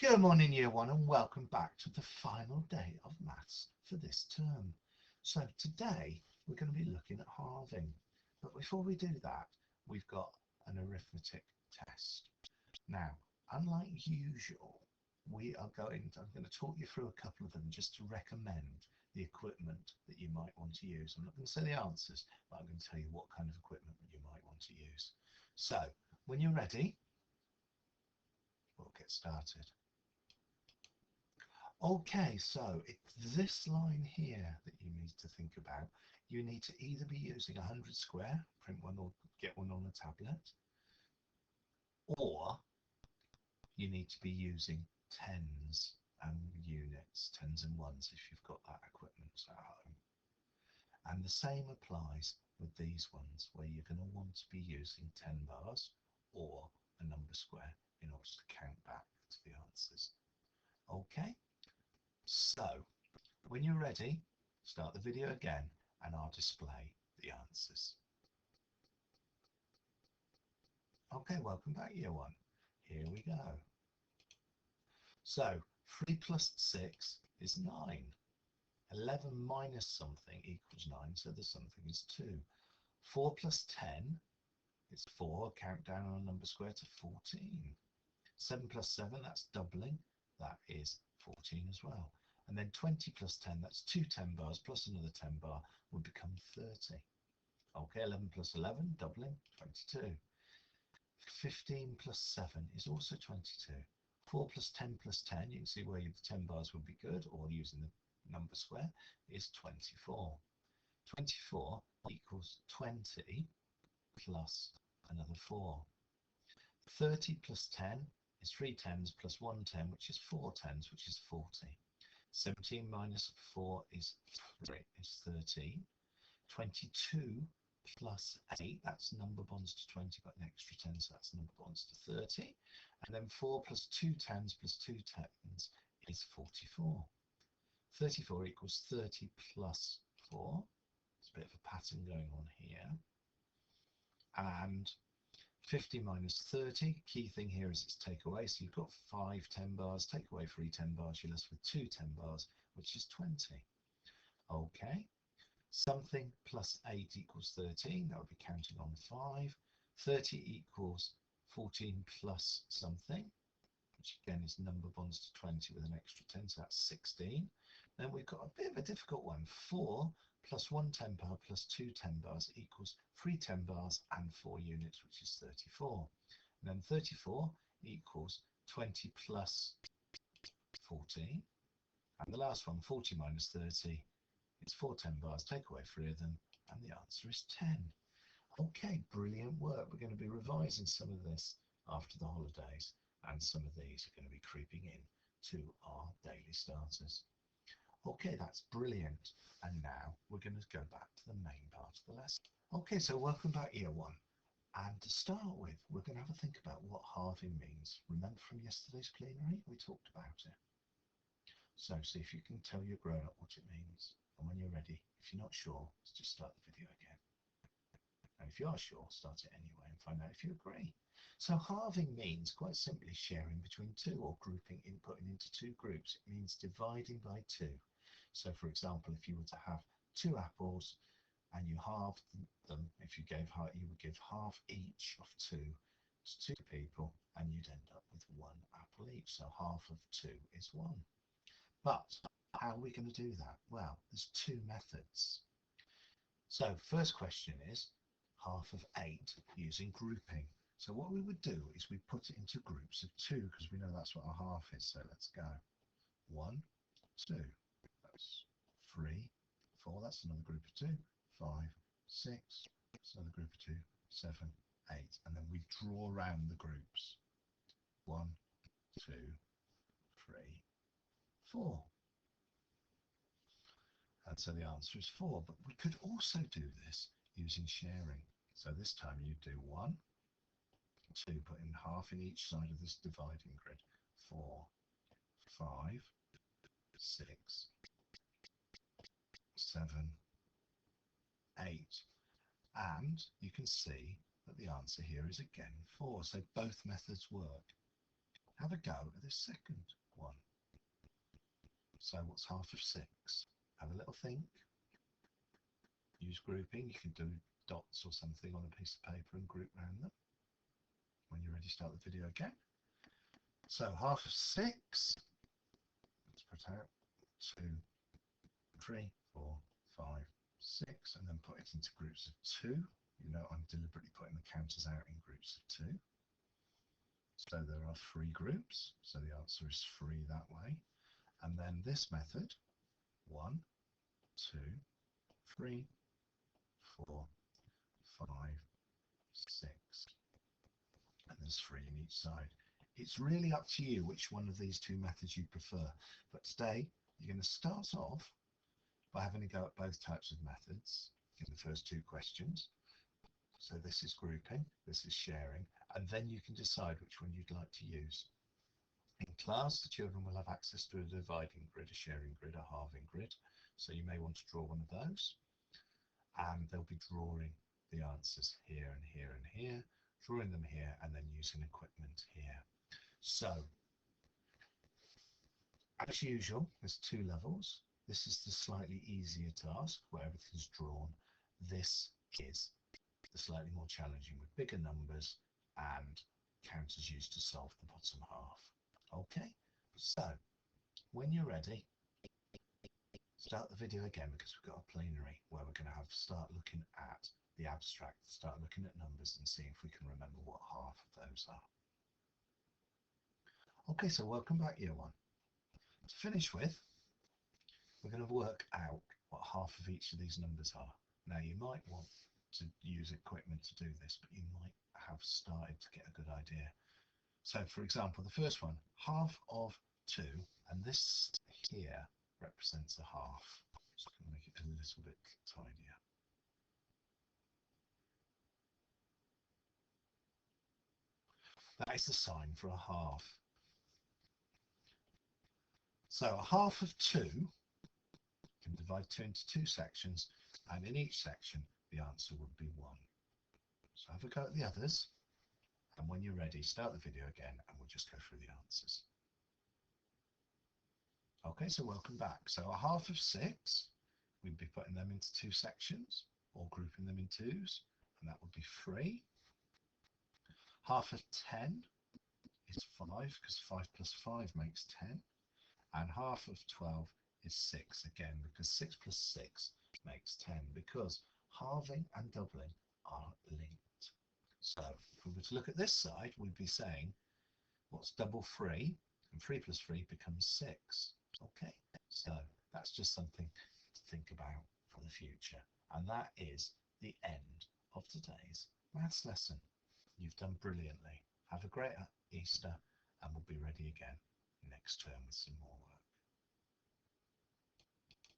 Good morning, Year 1, and welcome back to the final day of maths for this term. So today we're going to be looking at halving. But before we do that, we've got an arithmetic test. Now, unlike usual, I'm going to talk you through a couple of them just to recommend the equipment that you might want to use. I'm not going to say the answers, but I'm going to tell you what kind of equipment you might want to use. So, when you're ready, we'll get started. Okay, so it's this line here that you need to think about. You need to either be using 100 square, print one or get one on a tablet, or you need to be using tens and units, tens and ones if you've got that equipment at home. And the same applies with these ones where you're going to want to be using 10 bars or a number square in order to count back to the answers. Okay? So, when you're ready, start the video again and I'll display the answers. Okay, welcome back, Year 1. Here we go. So, 3 plus 6 is 9. 11 minus something equals 9, so the something is 2. 4 plus 10 is 4, count down on a number square to 14. 7 plus 7, that's doubling, that is 14 as well. And then 20 plus 10, that's 2 10 bars plus another 10 bar would become 30. Okay, 11 plus 11, doubling, 22. 15 plus 7 is also 22. 4 plus 10 plus 10, you can see where the 10 bars would be good, or using the number square, is 24. 24 equals 20 plus another 4. 30 plus 10 is 3 10s plus 1 10, which is 4 10s, which is 40. 17 minus 4 is 13. 22 plus 8, that's number bonds to 20, but an extra 10, so that's number bonds to 30. And then 4 plus 2 10s plus 2 10s is 44. 34 equals 30 plus 4. There's a bit of a pattern going on here. And 50 minus 30, key thing here is it's take away, so you've got 5 10 bars, take away 3 10 bars, you're left with 2 10 bars, which is 20. Okay, something plus 8 equals 13, that would be counting on 5. 30 equals 14 plus something, which again is number bonds to 20 with an extra 10, so that's 16. Then we've got a bit of a difficult one. 4 plus 1 10 bar plus 2 10 bars equals 3 10 bars and 4 units, which is 34. And then 34 equals 20 plus 14. And the last one, 40 minus 30, is 4 10 bars, take away 3 of them, and the answer is 10. Okay, brilliant work. We're going to be revising some of this after the holidays, and some of these are going to be creeping in to our daily starters. Okay, that's brilliant. And now we're going to go back to the main part of the lesson. Okay, so welcome back, Year 1. And to start with, we're going to have a think about what halving means. Remember from yesterday's plenary, we talked about it. So see if you can tell your grown-up what it means. And when you're ready, if you're not sure, just start the video again. And if you are sure, start it anyway and find out if you agree. So halving means, quite simply, sharing between two, or grouping inputting into two groups. It means dividing by 2. So for example, if you were to have 2 apples and you halved them, if you gave half, you would give half each of 2 to 2 people, and you'd end up with 1 apple each. So half of 2 is 1. But how are we going to do that? Well, there's 2 methods. So first question is half of 8 using grouping. So what we would do is we put it into groups of 2, because we know that's what a half is. So let's go. 1, 2, that's 3, 4, that's another group of 2, 5, 6, that's another group of 2, 7, 8. And then we draw around the groups. 1, 2, 3, 4. And so the answer is 4. But we could also do this using sharing. So this time you do 1, 2, put in half in each side of this dividing grid. 4, 5, 6, 7, 8. And you can see that the answer here is again 4. So both methods work. Have a go at this second. So what's half of 6? Have a little think. Use grouping. You can do dots or something on a piece of paper and group around them. When you're ready, start the video again. So half of 6, let's put out 2, 3, 4, 5, 6, and then put it into groups of 2. You know, I'm deliberately putting the counters out in groups of 2. So there are 3 groups, so the answer is 3 that way. And then this method, 1, 2, 3, 4, 5, 6, and there's 3 in each side. It's really up to you which one of these 2 methods you prefer. But today, you're going to start off by having a go at both types of methods in the first 2 questions. So this is grouping, this is sharing, and then you can decide which one you'd like to use. In class, the children will have access to a dividing grid, a sharing grid, a halving grid. So you may want to draw one of those. And they'll be drawing the answers here and here and here, drawing them here, and then using equipment here. So, as usual, there's 2 levels. This is the slightly easier task where everything's drawn. This is the slightly more challenging with bigger numbers and counters used to solve the bottom half. Okay, so when you're ready, start the video again, because we've got a plenary where we're going to start looking at the abstract, start looking at numbers and see if we can remember what half of those are. Okay, so welcome back, year 1. To finish with, we're going to work out what half of each of these numbers are. Now, you might want to use equipment to do this, but you might have started to get a good idea. So, for example, the first one, half of 2, and this here represents a half. Just going to make it a little bit tidier. That is the sign for a half. So a half of 2 can divide 2 into 2 sections, and in each section the answer would be 1. So have a go at the others, and when you're ready, start the video again and we'll just go through the answers. Okay, so welcome back. So a half of 6, we'd be putting them into 2 sections or grouping them in 2s, and that would be 3. Half of 10 is 5, because 5 plus 5 makes 10. And half of 12 is 6, again, because 6 plus 6 makes 10, because halving and doubling are linked. So if we were to look at this side, we'd be saying, what's double 3? And 3 plus 3 becomes 6. Okay, so that's just something to think about for the future. And that is the end of today's maths lesson. You've done brilliantly. Have a great Easter, and we'll be ready again next term with some more work.